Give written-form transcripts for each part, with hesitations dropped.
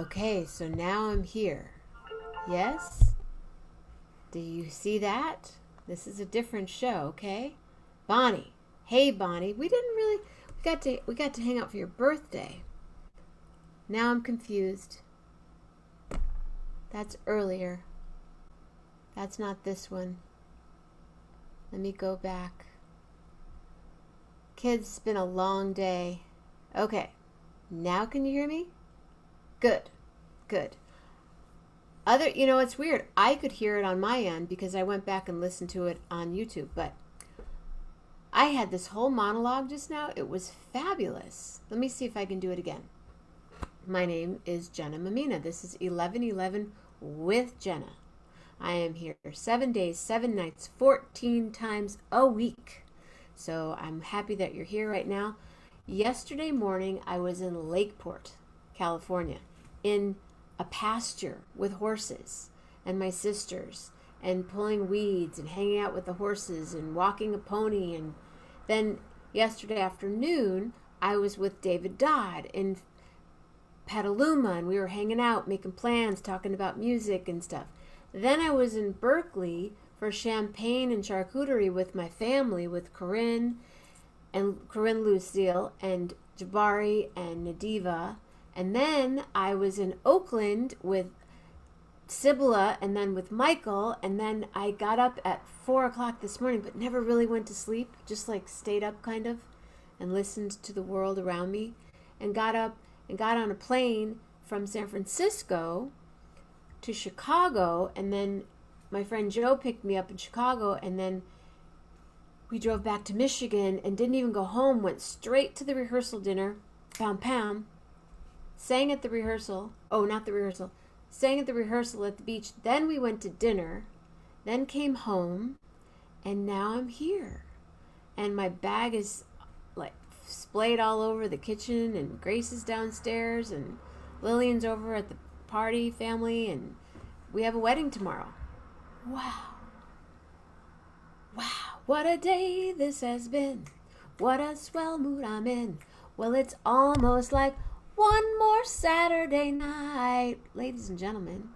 Okay, so now I'm here. Yes? Do you see that? This is a different show, okay? Bonnie. Hey Bonnie, we got to hang out for your birthday. Now I'm confused. That's earlier. That's not this one. Let me go back. Kids, it's been a long day. Okay. Now can you hear me? Good. Good. It's weird. I could hear it on my end because I went back and listened to it on YouTube, but I had this whole monologue just now. It was fabulous. Let me see if I can do it again. My name is Jenna Mammina. This is 1111 with Jenna. I am here 7 days, 7 nights, 14 times a week. So I'm happy that you're here right now. Yesterday morning, I was in Lakeport, California, in a pasture with horses and my sisters, and pulling weeds and hanging out with the horses and walking a pony. And then yesterday afternoon, I was with David Dodd in Petaluma, and we were hanging out, making plans, talking about music and stuff. Then I was in Berkeley for champagne and charcuterie with my family, with Corinne Lucille and Jabari and Nadiva. And then I was in Oakland with Sibylla and then with Michael. And then I got up at 4 o'clock this morning, but never really went to sleep, just like stayed up kind of and listened to the world around me, and got up and got on a plane from San Francisco to Chicago. And then my friend Joe picked me up in Chicago, and then we drove back to Michigan and didn't even go home, went straight to the rehearsal dinner, pound pound, sang at the rehearsal, sang at the rehearsal at the beach. Then we went to dinner, then came home, and now I'm here. And my bag is like splayed all over the kitchen, and Grace is downstairs, and Lillian's over at the party family, and we have a wedding tomorrow. Wow. Wow, what a day this has been. What a swell mood I'm in. Well, it's almost like one more Saturday night. Ladies and gentlemen,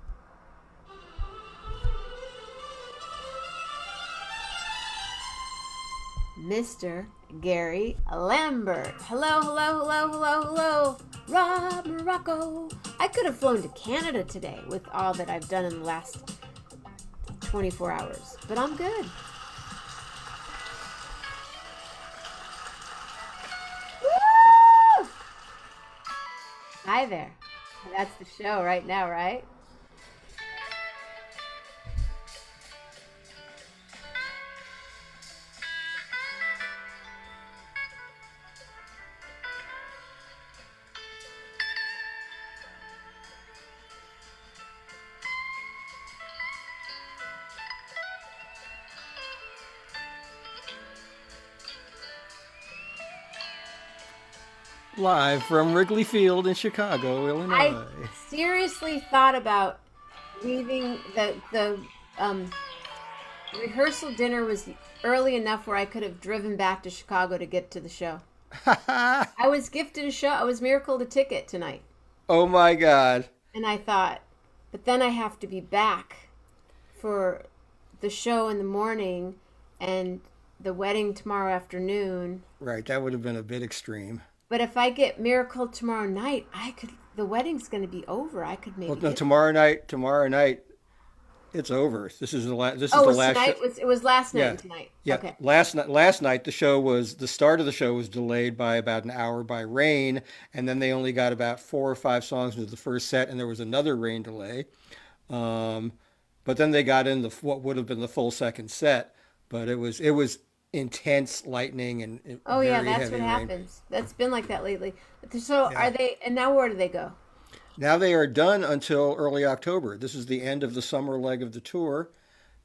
Mr. Gary Lambert. Hello, hello, hello, hello, hello. Rob Morocco. I could have flown to Canada today with all that I've done in the last 24 hours, but I'm good. Woo! Hi there. That's the show right now, right? Live from Wrigley Field in Chicago, I Illinois. seriously thought about leaving the rehearsal dinner was early enough where I could have driven back to Chicago to get to the show. I was gifted a show. I was miracled a ticket tonight. Oh my God. And I thought, but then I have to be back for the show in the morning and the wedding tomorrow afternoon. Right, that would have been a bit extreme. But if I get miracled tomorrow night, the wedding's going to be over. I could maybe Well, no, get. tomorrow night, it's over. This is Oh, the it's last tonight. It was last night Yeah, and tonight. yeah. Okay. Last night the start of the show was delayed by about an hour by rain, and then they only got about 4 or 5 songs into the first set, and there was another rain delay. Um, but then they got in what would have been the full second set, but it was intense lightning and Oh yeah, very that's heavy what rain. happens. That's been like that lately. So are Yeah. they? And now where do they go? Now they are done until early October. This is the end of the summer leg of the tour,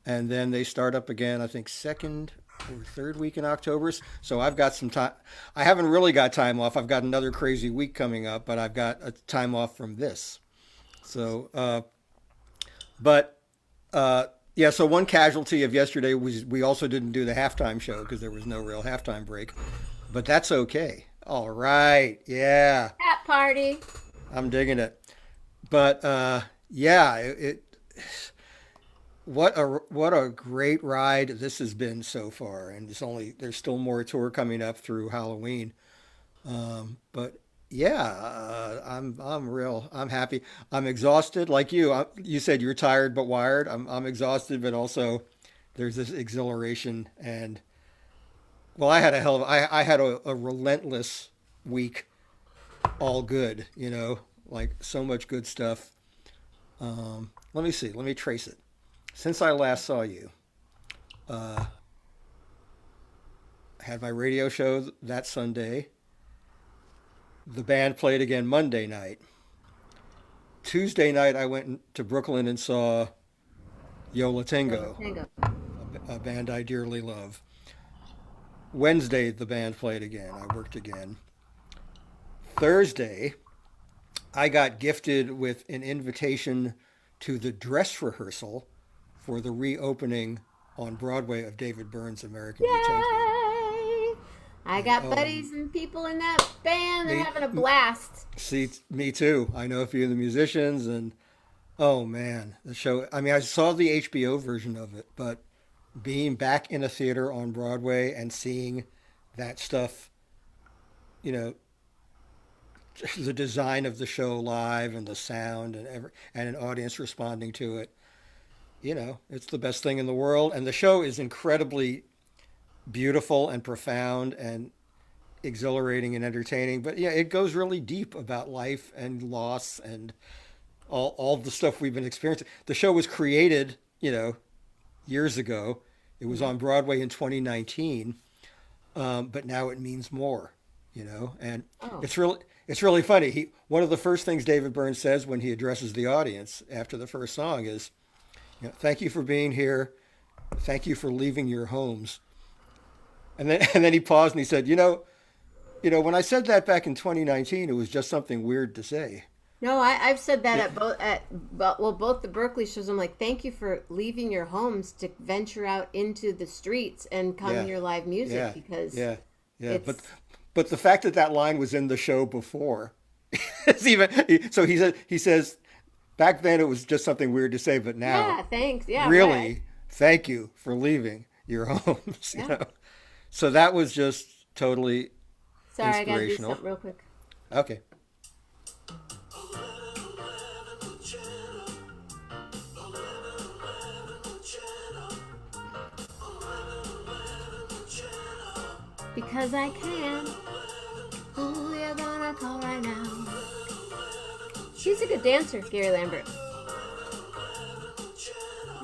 and then they start up again, I think, second or third week in October. So I've got some time. I haven't really got time off. I've got another crazy week coming up, but I've got a time off from this. So, but yeah. So one casualty of yesterday was we also didn't do the halftime show because there was no real halftime break, but that's okay. All right. Yeah, Hat party. I'm digging it. But yeah, what a great ride this has been so far, and there's still more tour coming up through Halloween. But yeah, I'm happy. I'm exhausted, like you. You said you're tired but wired. I'm exhausted, but also there's this exhilaration. And well, I had a relentless week, all good. Like so much good stuff. Let me see. Let me trace it. Since I last saw you, uh, I had my radio show that Sunday. The band played again Monday night. Tuesday night, I went to Brooklyn and saw Yola So, Tango, tango. a band I dearly love. Wednesday, the band played again. I worked again. Thursday, I got gifted with an invitation to the dress rehearsal for the reopening on Broadway of David Byrne's American Utopia. Yay! I And got buddies and people in that band. They're me, having a blast. see, me too. I know a few of the musicians, and oh man, the show. I mean, I saw the HBO version of it, but being back in a theater on Broadway and seeing that stuff, you know, the design of the show live and the sound and an audience responding to it, it's the best thing in the world. And the show is incredibly beautiful and profound and exhilarating and entertaining. But yeah, it goes really deep about life and loss and all the stuff we've been experiencing. The show was created, years ago. It was on Broadway in 2019, but now it means more, And Oh, it's really funny. One of the first things David Byrne says when he addresses the audience after the first song is, "Thank you for being here. Thank you for leaving your homes." And then he paused and he said, when I said that back in 2019, it was just something weird to say. no, I've said that Yeah, both the Berkeley shows. I'm like, thank you for leaving your homes to venture out into the streets and come yeah, hear live music yeah, because yeah, yeah. But it's but the fact that that line was in the show before, it's even. So he says back then it was just something weird to say, but now yeah, thanks, yeah, right, really, thank you for leaving your homes. yeah. So that was just totally Sorry, I gotta do inspirational. something real quick. Okay. Because I can. Who you gonna call right now? She's a good dancer, Gary Lambert.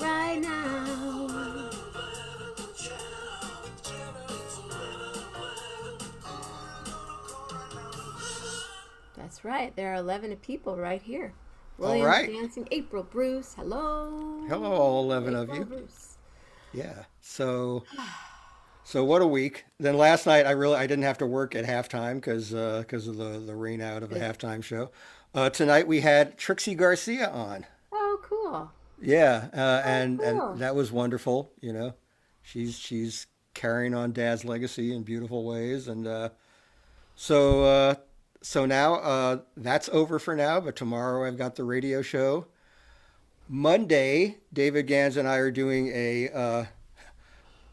Right now. That's right. There are 11 people right here. All William's right. dancing. April Bruce. Hello, Hello. all 11 of April you. Bruce. Yeah. So what a week. Then last night I didn't have to work at halftime because of the rain out of a Good. halftime show. Tonight we had Trixie Garcia on. Oh, cool. Yeah, Oh, and cool. that was wonderful. She's carrying on Dad's legacy in beautiful ways, and so so now that's over for now. But tomorrow I've got the radio show. Monday, David Gans and I are doing a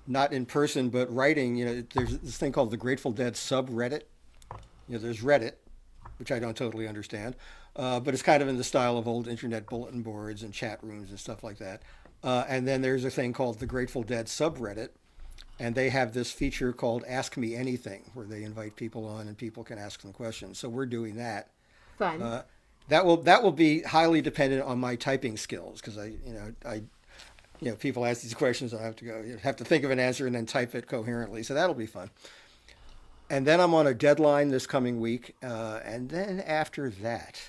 not in person but writing. There's this thing called the Grateful Dead subreddit. There's Reddit, which I don't totally understand, but it's kind of in the style of old internet bulletin boards and chat rooms and stuff like that. And then there's a thing called the Grateful Dead subreddit, and they have this feature called Ask Me Anything, where they invite people on and people can ask them questions. So we're doing that. Fun. Uh, that will be highly dependent on my typing skills because people ask these questions, I have to have to think of an answer and then type it coherently. So that'll be fun. And then I'm on a deadline this coming week, and then after that,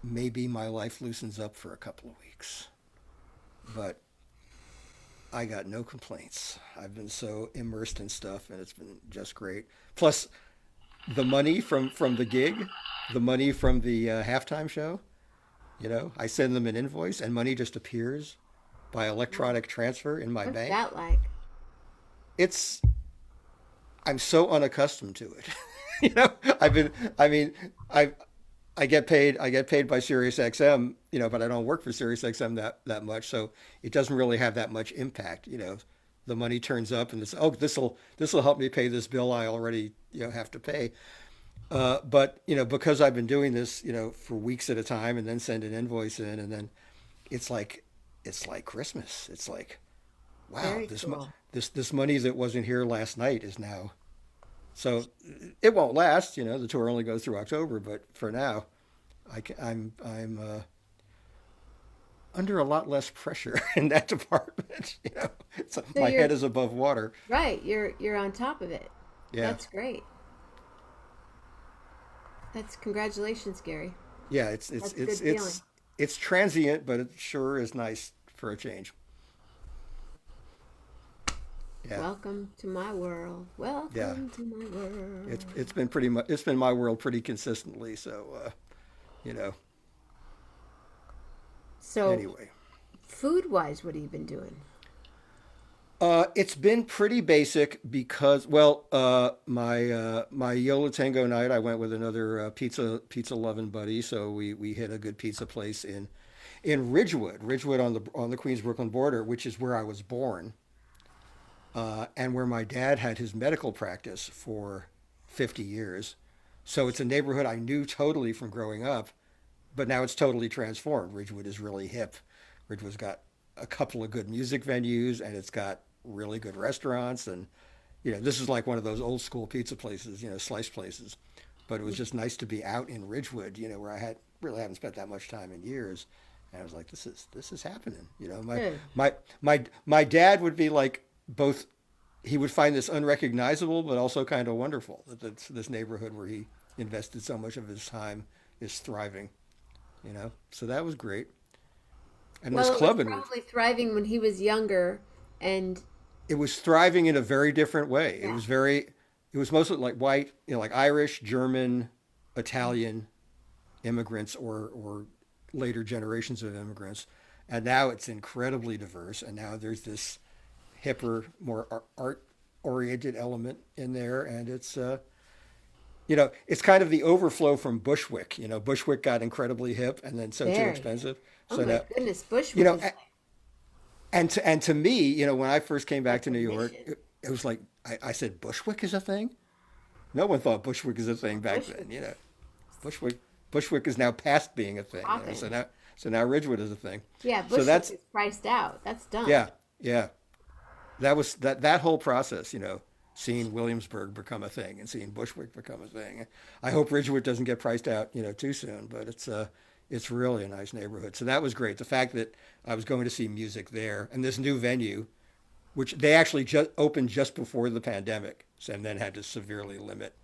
maybe my life loosens up for a couple of weeks. But I got no complaints. I've been so immersed in stuff, and it's been just great. Plus, the money from the gig, the money from the halftime show. I send them an invoice, and money just appears by electronic transfer in my What's bank. that like? It's I'm so unaccustomed to it. you know, I've been. I mean, I've I get paid by Sirius XM, but I don't work for Sirius XM that much, so it doesn't really have that much impact. The money turns up and it's, oh, this will help me pay this bill I already have to pay. But because I've been doing this for weeks at a time and then send an invoice in, and then it's like Christmas. It's like, wow, Very cool. this money that wasn't here last night is now. So it won't last. The tour only goes through October, but for now, I'm under a lot less pressure in that department. So So my you're head is above water. right. You're on top of it. Yeah, That's great. That's congratulations, Gary. yeah. It's it's That's a it's good feeling. it's it's transient, but it sure is nice for a change. Yeah, Welcome to my world. yeah. Welcome to my It's world. been pretty much it's been my world pretty consistently. So you know. So, Anyway, food wise, what have you been doing? it's been pretty basic because, well, my Yola Tango night, I went with another pizza loving buddy, so we hit a good pizza place in Ridgewood on the Queens Brooklyn border, which is where I was born, and where my dad had his medical practice for 50 years. So it's a neighborhood I knew totally from growing up, but now it's totally transformed. Ridgewood is really hip. Ridgewood's got a couple of good music venues, and it's got really good restaurants. And this is like one of those old school pizza places, slice places. But it was just nice to be out in Ridgewood, where I had really haven't spent that much time in years. And I was like, this is happening. Good. My dad would be like both. He would find this unrecognizable, but also kind of wonderful that this neighborhood where he invested so much of his time is thriving. So that was great. And this Well, it was club in Ridgewood, probably thriving when he was younger, and it was thriving in a very different way. yeah, It was mostly like white, like Irish, German, Italian immigrants or later generations of immigrants. And now it's incredibly diverse. And now there's this hipper, more art oriented element in there. And it's kind of the overflow from Bushwick. Bushwick got incredibly hip and then so too very. expensive. Oh So my now, goodness, you Bushwick know, is like and to me, when I first came back like to a New York, mission. it was like I said, Bushwick is a thing. No one thought Bushwick is a thing back then. Bushwick is Bushwick Bushwick is now past being a thing. So popping. now Ridgewood is a thing. Yeah, So Bushwick that's is priced out. That's done. yeah, yeah. That whole process. Seeing Williamsburg become a thing and seeing Bushwick become a thing. I hope Ridgewood doesn't get priced out too soon, but it's really a nice neighborhood. So that was great. The fact that I was going to see music there and this new venue, which they actually just opened just before the pandemic, and then had to severely limit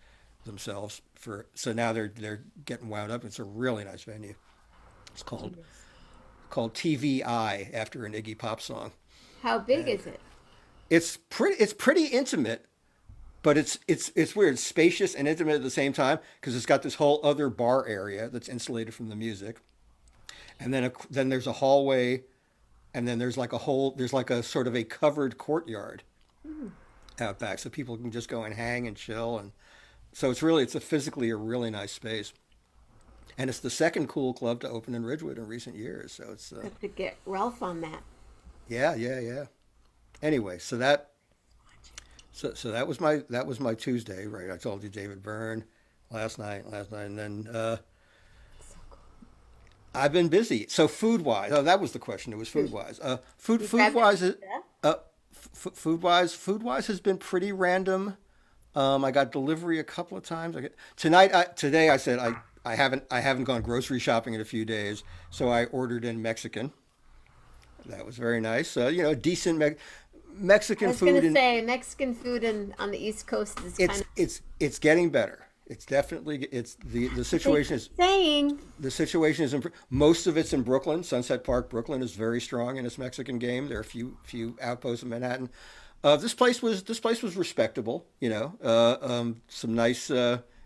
themselves for. So now they're getting wound up. It's a really nice venue. It's called TVI after an Iggy Pop song. How big And is it? it's pretty intimate, but it's weird, it's spacious and intimate at the same time because it's got this whole other bar area that's insulated from the music, and then there's a hallway, and then there's like a sort of a covered courtyard Hmm. out back, so people can just go and hang and chill, and so it's a physically a really nice space, and it's the second cool club to open in Ridgewood in recent years. So it's Have to get Ralph on that. yeah, yeah, yeah. Anyway, so that was my Tuesday, right? I told you David Byrne last night, and then So cool. I've been busy. So food wise, oh, that was the question. It was food Food. wise. You Food grabbed a wise, pizza? food wise has been pretty random. I got delivery a couple of times. Today I said I haven't gone grocery shopping in a few days, so I ordered in Mexican. That was very nice. Decent I Mexican was food, gonna and say Mexican food on the East Coast is kind it's of it's getting better. It's definitely it's the what they situation keep is saying. the situation is most of it's in Brooklyn. Sunset Park, Brooklyn is very strong in its Mexican game. There are a few outposts in Manhattan. This place was respectable. Some nice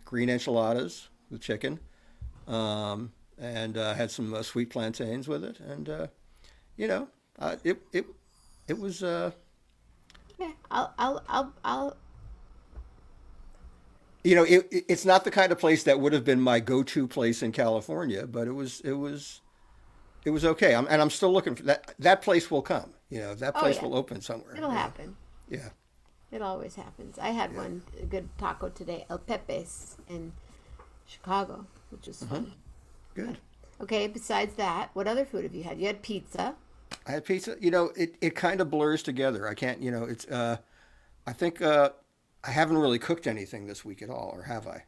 green enchiladas with chicken, and had some sweet plantains with it, and you know, it was. Yeah, I'll It's not the kind of place that would have been my go-to place in California, but it was okay. I'm still looking for that. That place will come. That Oh place yeah, will open somewhere. it'll happen. Yeah, It always happens. I had yeah. one a good taco today, El Pepe's in Chicago, which was fun. Good. Okay, besides that, what other food have you had? You had pizza. I had pizza. It kind of blurs together. I can't. It's. I think I haven't really cooked anything this week at all, or have I?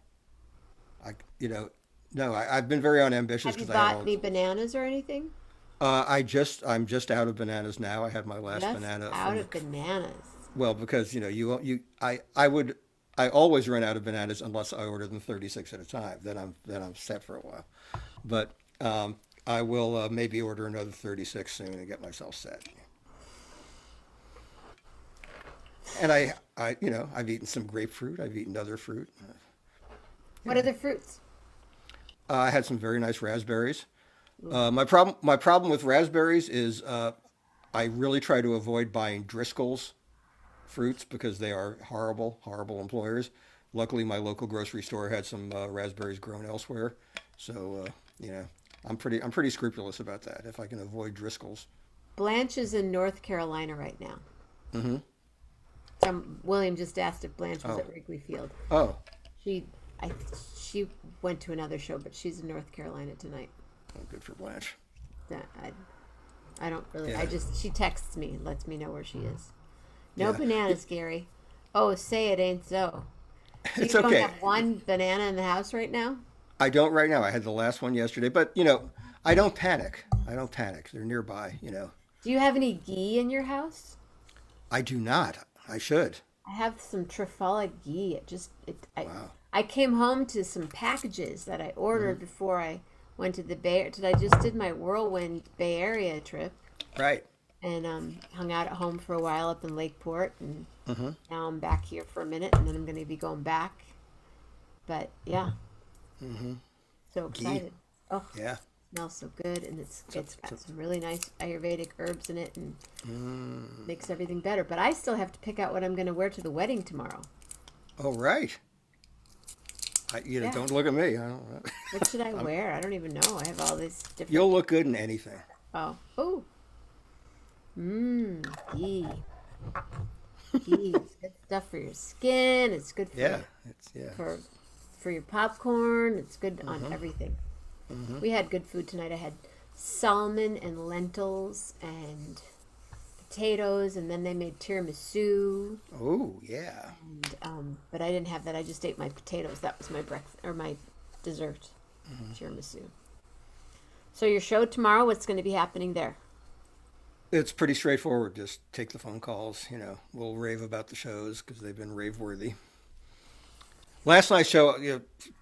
I. No. I've been very unambitious Have you because I had bought all. any bananas or anything? I'm just out of bananas now. I had my last Just banana out from of bananas. well because I always run out of bananas unless I order them 36 at a time. Then I'm set for a while. But I will maybe order another 36 soon and get myself set. And I've eaten some grapefruit. I've eaten other fruit. What other fruits? I had some very nice raspberries. My problem with raspberries is I really try to avoid buying Driscoll's fruits because they are horrible, horrible employers. Luckily, my local grocery store had some raspberries grown elsewhere, so I'm pretty scrupulous about that. If I can avoid Driscoll's. Blanche is in North Carolina right now. Mm-hmm. William just asked if Blanche was Oh, at Wrigley Field. oh, She, I, she went to another show, but she's in North Carolina tonight. oh, good for Blanche. That I don't really. Yeah, She texts me and lets me know where she is. No yeah. bananas, Gary. Oh, say it ain't so. So you It's don't okay. have one banana in the house right now? I don't right now. I had the last one yesterday, but I don't panic. I don't panic. They're nearby. Do you have any ghee in your house? I do not. I should. I have some Truffaut ghee. Wow. I came home to some packages that I Hmm. ordered before I went to the Bay. I just did my whirlwind Bay Area trip Right. and hung out at home for a while up in Lakeport, and Mm-hmm. now I'm back here for a minute, and then I'm going to be going back. But yeah, Mm-hmm. so Ghee. excited. Oh, Yeah. smells so good, and it's So, it's so, got some really nice Ayurvedic herbs in it, and mm. makes everything better. But I still have to pick out what I'm going to wear to the wedding tomorrow. Oh, right. Yeah. Don't look at me. I don't know. What should I wear? I don't even know. I have all these different. You'll look good in anything. Oh, ghee. Ghee is good stuff for your skin. It's good Yeah. Yeah. for for your popcorn. It's good on Mm-hmm. everything. Mm-hmm. We had good food tonight. I had salmon and lentils and potatoes, and then they made tiramisu. Oh, yeah. And but I didn't have that. I just ate my potatoes. That was my breakfast or my dessert, tiramisu. So your show tomorrow. What's going to be happening there? It's pretty straightforward. Just take the phone calls. We'll rave about the shows because they've been rave worthy. Last night's show,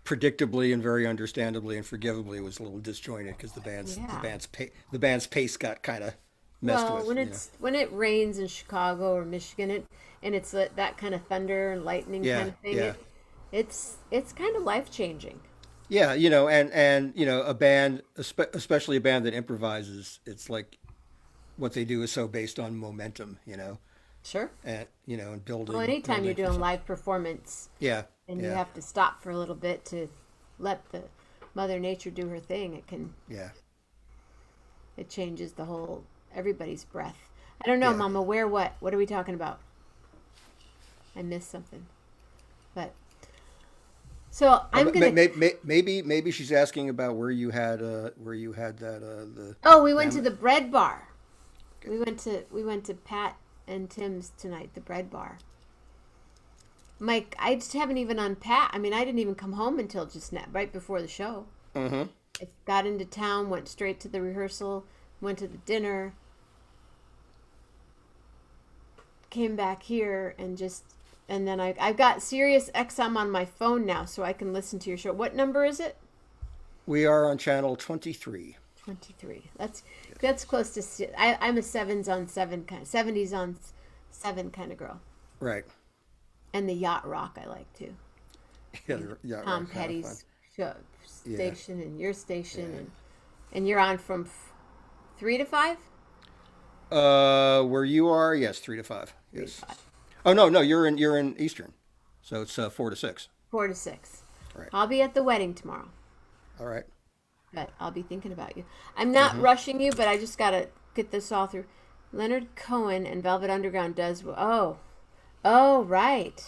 predictably and very understandably and forgivably, was a little disjointed because the band's the Yeah. band's pa- the band's pace got kind of messed Well, with. when it rains in Chicago or Michigan, and it's that kind of thunder and lightning kind Yeah, of thing, yeah, it's kind of life changing. yeah. And a band, especially a band that improvises, it's like what they do is so based on momentum. Sure. And Well, building anytime you're building from doing something. live performance Yeah, and you yeah, have to stop for a little bit to let the Mother Nature do her thing, yeah, it changes the whole everybody's breath. I don't know, yeah. Mama. Where what? What are we talking about? I missed something, but so I'm gonna. Maybe she's asking about where you had that the Oh, we went to family. the bread bar. We went to Pat and Tim's tonight, the bread bar. Mike, I just haven't even unpacked. I mean, I didn't even come home until just now, right before the show. Mm-hmm. I got into town, went straight to the rehearsal, went to the dinner, came back here, and then I've got Sirius XM on my phone now, so I can listen to your show. What number is it? We are on channel 23. 23. That's close to. I'm a sevens on seven kind, 70s on seven kind of girl. Right. And the yacht rock I like too. Yeah, And yeah, right, Tom kind of fun. Petty's show, Yeah, station and your station, yeah. and you're on from 3 to 5. Where you are, yes, 3 to 5. 3 to Yes. 5. Oh no, you're in Eastern, so it's 4 to 6. 4 to 6. All right. I'll be at the wedding tomorrow, All right. but I'll be thinking about you. I'm not rushing you, but I just got to get this all through. Leonard Cohen and Velvet Underground does. Oh, right.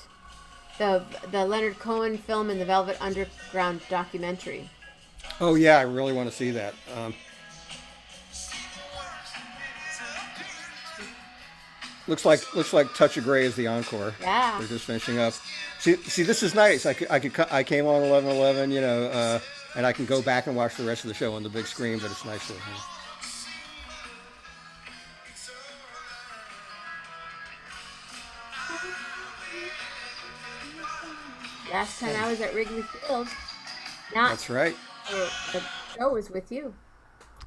The Leonard Cohen film and the Velvet Underground documentary. Oh yeah, I really want to see that. Looks like Touch of Grey is the encore. Yeah. They're just finishing up. See, this is nice. I came on 11:11, and I can go back and watch the rest of the show on the big screen. But it's nice to. Last time I was at Wrigley Field, not That's right. the show was with you.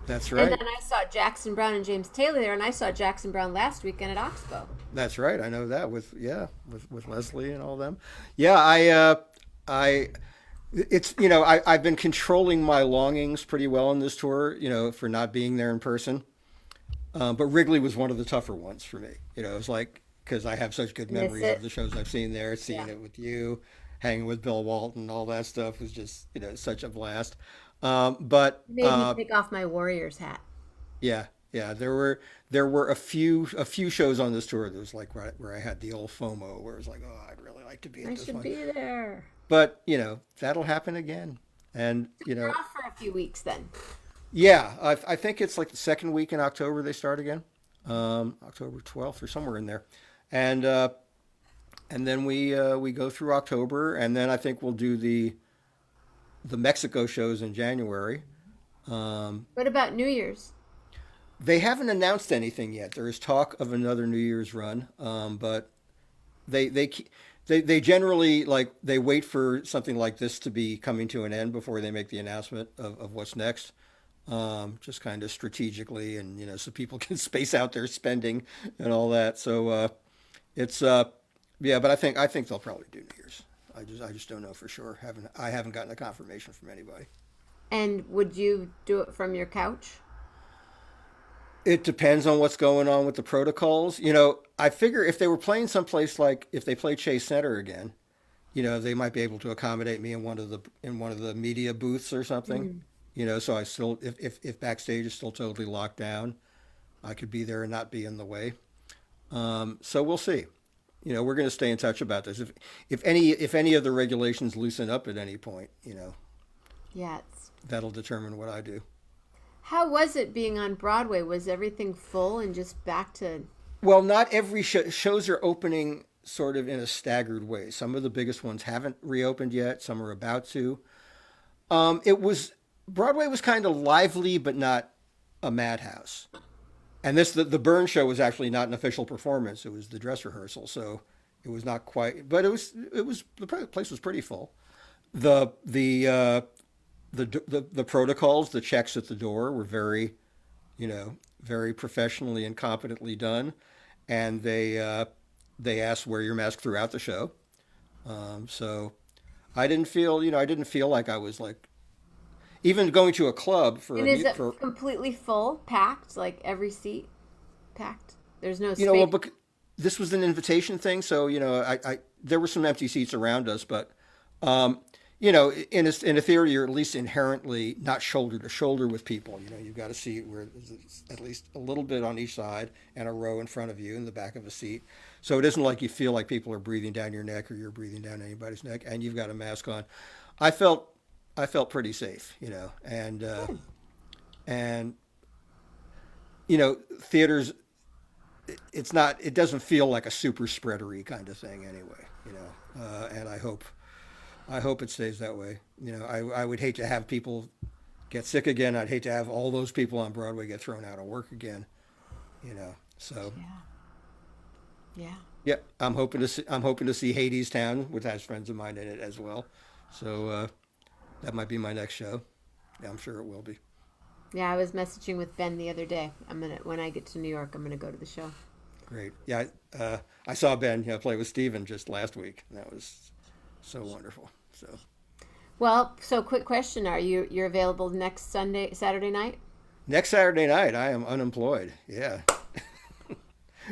That's And right. then I saw Jackson Brown and James Taylor there, and I saw Jackson Brown last weekend at Oxbow. That's right. I know that with Leslie and all them. Yeah, it's I've been controlling my longings pretty well in this tour, for not being there in person. But Wrigley was one of the tougher ones for me. It was like because I have such good Miss memories it. of the shows I've seen there, seeing Yeah. it with you, hanging with Bill Walton, all that stuff was just such a blast. But You made me take off my Warriors hat. yeah, yeah, there were a few shows on this tour that was like where I had the old FOMO where it was like, oh, I'd really like to be at I this should one. be there. But that'll happen again, and We're off for a few weeks then. yeah, I think it's like the second week in October they start again, October 12th or somewhere in there, and then we go through October, and then I think we'll do the Mexico shows in January. What about New Year's? They haven't announced anything yet. There is talk of another New Year's run, but they generally like they wait for something like this to be coming to an end before they make the announcement of what's next. Just kind of strategically, and so people can space out their spending and all that. So it's yeah, but I think they'll probably do New Year's. I just don't know for sure. I haven't gotten a confirmation from anybody. And would you do it from your couch? It depends on what's going on with the protocols. I figure if they were playing someplace like if they play Chase Center again, they might be able to accommodate me in one of the media booths or something. So I still if backstage is still totally locked down, I could be there and not be in the way. So we'll see. We're going to stay in touch about this. If any of the regulations loosen up at any point, Yeah. that'll determine what I do. How was it being on Broadway? Was everything full and just back to? Well, not every shows are opening sort of in a staggered way. Some of the biggest ones haven't reopened yet. Some are about to. Broadway was kind of lively, but not a madhouse. And the Burn show was actually not an official performance. It was the dress rehearsal, so it was not quite. But the place was pretty full. The protocols, the checks at the door were very professionally and competently done, and they asked wear your mask throughout the show. So I didn't feel like I was like even going to a club for And is it completely full, packed, like every seat packed? There's no space. well, this was an invitation thing, so I there were some empty seats around us, but in a theater, you're at least inherently not shoulder to shoulder with people. You've got a seat where there's at least a little bit on each side and a row in front of you in the back of a seat. So it isn't like you feel like people are breathing down your neck or you're breathing down anybody's neck, and you've got a mask on. I felt pretty safe, and theaters. It doesn't feel like a super spreadery kind of thing anyway, and I hope it stays that way. I would hate to have people get sick again. I'd hate to have all those people on Broadway get thrown out of work again. So Yeah. yeah, I'm hoping to see Hadestown, which has friends of mine in it as well. So that might be my next show. Yeah, I'm sure it will be. Yeah, I was messaging with Ben the other day. When I get to New York, I'm gonna go to the show. Great. Yeah, I saw Ben play with Steven just last week. And that was so wonderful. So Well, so quick question: you're available next Saturday night? next Saturday night, I am unemployed. Yeah.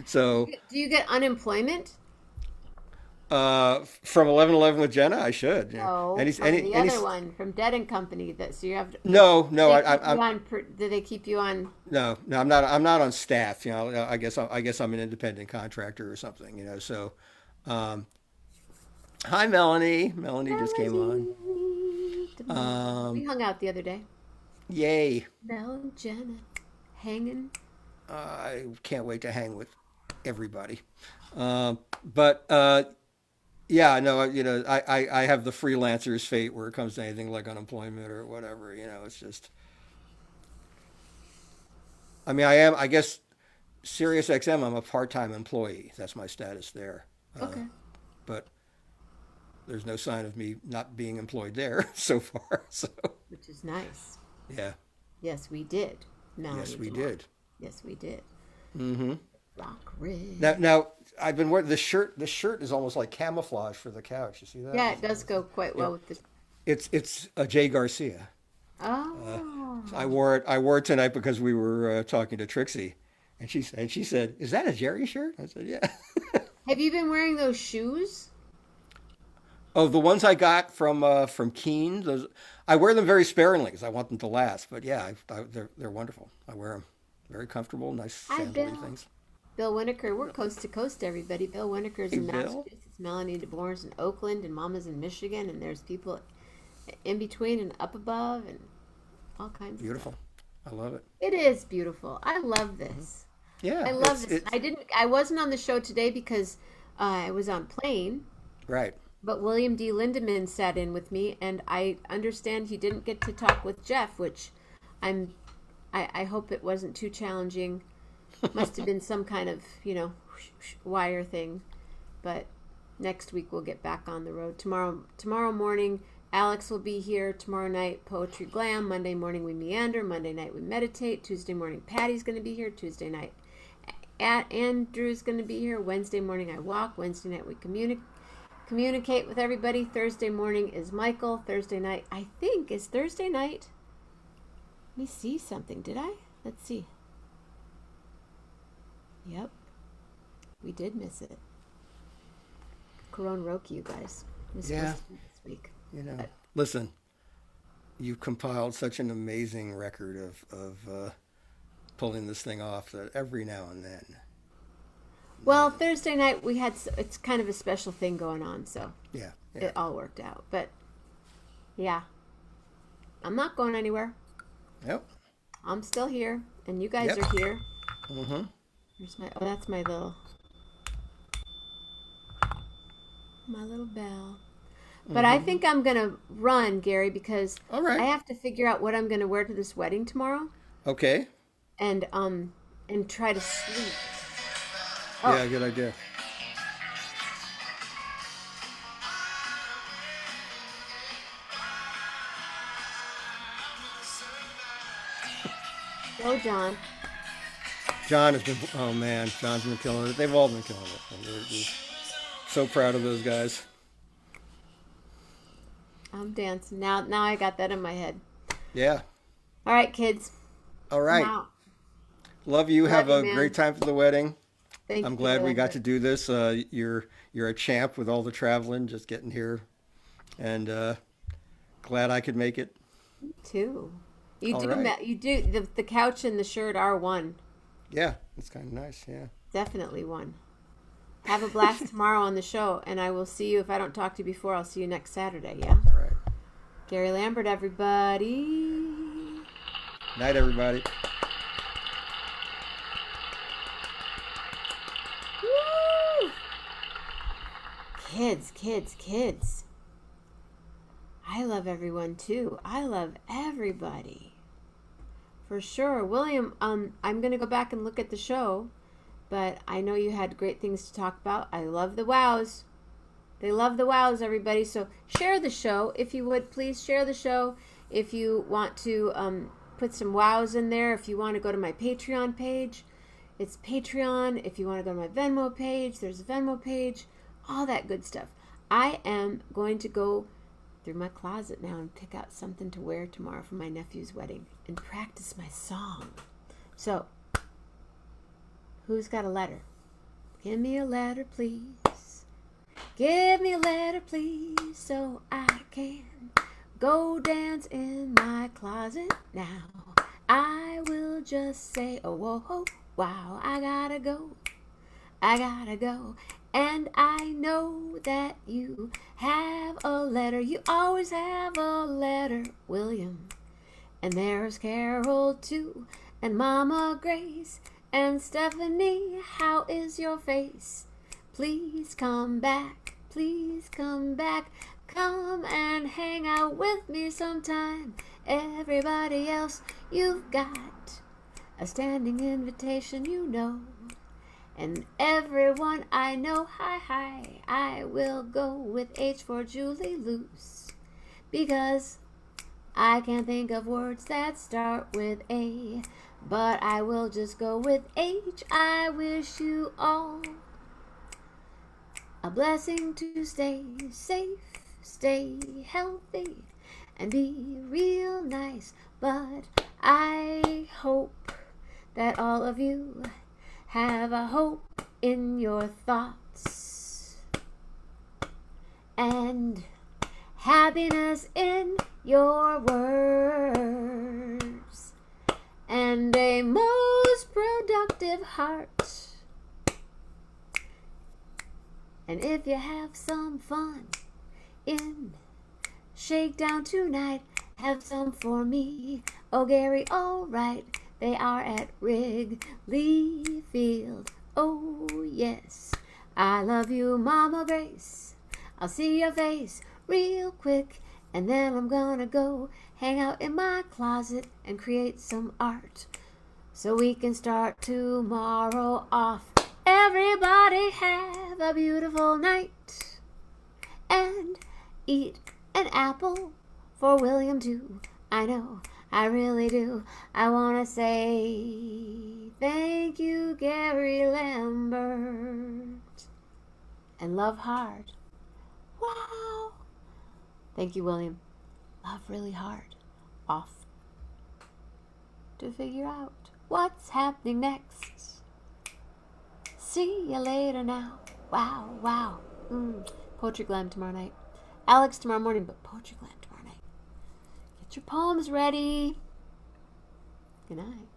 So Do you get unemployment? From 11:11 with Jenna, I should. Yeah. No, from the Any. other one, from Dead and Company. That so you have. No, no, They keep you I'm on. Do they keep you on? no, no. I'm not on staff. I guess I'm an independent contractor or something. So, um, hi, Melanie. Melanie just came on. Melody. We Um, hung out the other day. yay! Mel and Jenna hanging. I can't wait to hang with everybody. But yeah, no, I have the freelancer's fate where it comes to anything like unemployment or whatever. It's just. I mean, I guess, Sirius XM. I'm a part-time employee. That's my status there. Okay. But there's no sign of me not being employed there so far. So Which is nice. yeah, Yes, we did. yes, Melanie we Blanc. did. Yes, we did. Hmm. Rock red. Now I've been wearing the shirt. The shirt is almost like camouflage for the couch. You see that? Yeah, it does go quite Yeah, well with this. it's a Jay Garcia. Oh. I wore it. I wore it tonight because we were talking to Trixie, and she said, "Is that a Jerry shirt?" I said, "Yeah." Have you been wearing those shoes? Oh, the ones I got from Keen. Those I wear them very sparingly because I want them to last. But yeah, they're wonderful. I wear them very comfortable, nice Hi, sandally Bill. things. Bill Winokur. We're coast to coast, everybody. Bill Winokur's Hey, in Bill. Massachusetts. Melanie DeBoer's in Oakland, and Mama's in Michigan, and there's people in between and up above, and all kinds of stuff. Beautiful. I love it. It is beautiful. I love this. Yeah, I love it's this. it's I wasn't on the show today because I was on plane, right. but William D. Lindemann sat in with me, and I understand he didn't get to talk with Jeff, which I'm. I hope it wasn't too challenging. Must have been some kind of wire thing, but next week we'll get back on the road. Tomorrow morning, Alex will be here. Tomorrow night, Poetry Glam. Monday morning, we meander. Monday night, we meditate. Tuesday morning, Patty's going to be here. Tuesday night, Andrew's going to be here. Wednesday morning, I walk. Wednesday night, we communicate with everybody. Thursday morning is Michael. Thursday night, I think, is Thursday night. Let me see something. Did I? Let's see. Yep, we did miss it. Corona Roki, you guys. It was Yeah, supposed to be this week. But Listen, you've compiled such an amazing record of pulling this thing off that every now and then. well, Thursday night it's kind of a special thing going on, so Yeah, yeah. it all worked out. But yeah, I'm not going anywhere. Yep. I'm still here, and you guys Yep. are here. Mm-hmm. That's my little bell. But I Mm-hmm. think I'm gonna run, Gary, because All I right. have to figure out what I'm gonna wear to this wedding tomorrow, Okay. and try to sleep. Oh, Yeah, good idea. go, John. John has been. Oh man, John's been killing it. They've all been killing it. And we're so proud of those guys. I'm dancing now. Now I got that in my head. Yeah. All right, kids. All I'm right. out. Love you. Love Have you, a man. great time for the wedding. Thank I'm you, glad we got Lambert. to do this. You're a champ with all the traveling, just getting here, and glad I could make it. Too. You All do. right. You do. The couch and the shirt are one. Yeah, it's kind of nice. Yeah. Definitely one. Have a blast tomorrow on the show, and I will see you. If I don't talk to you before, I'll see you next Saturday. Yeah. All right. Gary Lambert, everybody. Night, everybody. Woo! Kids, kids, kids. I love everyone too. I love everybody. For sure. William, I'm going to go back and look at the show, but I know you had great things to talk about. I love the wows. They love the wows, everybody. So share the show. If you would, please share the show. If you want to put some wows in there, if you want to go to my Patreon page, it's Patreon. If you want to go to my Venmo page, there's a Venmo page. All that good stuff. I am going to go through my closet now and pick out something to wear tomorrow for my nephew's wedding and practice my song. So, who's got a letter? Give me a letter, please. Give me a letter, please, so I can go dance in my closet now. I will just say, oh, whoa, oh, wow, I gotta go. And I know that you have a letter. You always have a letter, William. And there's Carol, too, and Mama Grace, and Stephanie, how is your face? Please come back, come and hang out with me sometime. Everybody else, you've got a standing invitation, you know. And everyone I know, hi, I will go with H for Julie Luce, because I can't think of words that start with A, but I will just go with H. I wish you all a blessing to stay safe, stay healthy, and be real nice. But I hope that all of you have a hope in your thoughts and happiness in your words and a most productive heart. And if you have some fun in Shakedown tonight, have some for me. Oh, Gary, all right. They are at Wrigley Field. Oh, yes. I love you, Mama Grace. I'll see your face real quick, and then I'm gonna go hang out in my closet and create some art so we can start tomorrow off. Everybody have a beautiful night and eat an apple for William too. I know, I really do. I want to say thank you, Gary Lambert, and love hard. Wow. Thank you, William. Love really hard. Off to figure out what's happening next. See you later now. Wow. Poetry Glam tomorrow night. Alex tomorrow morning, but Poetry Glam tomorrow night. Get your poems ready. Good night.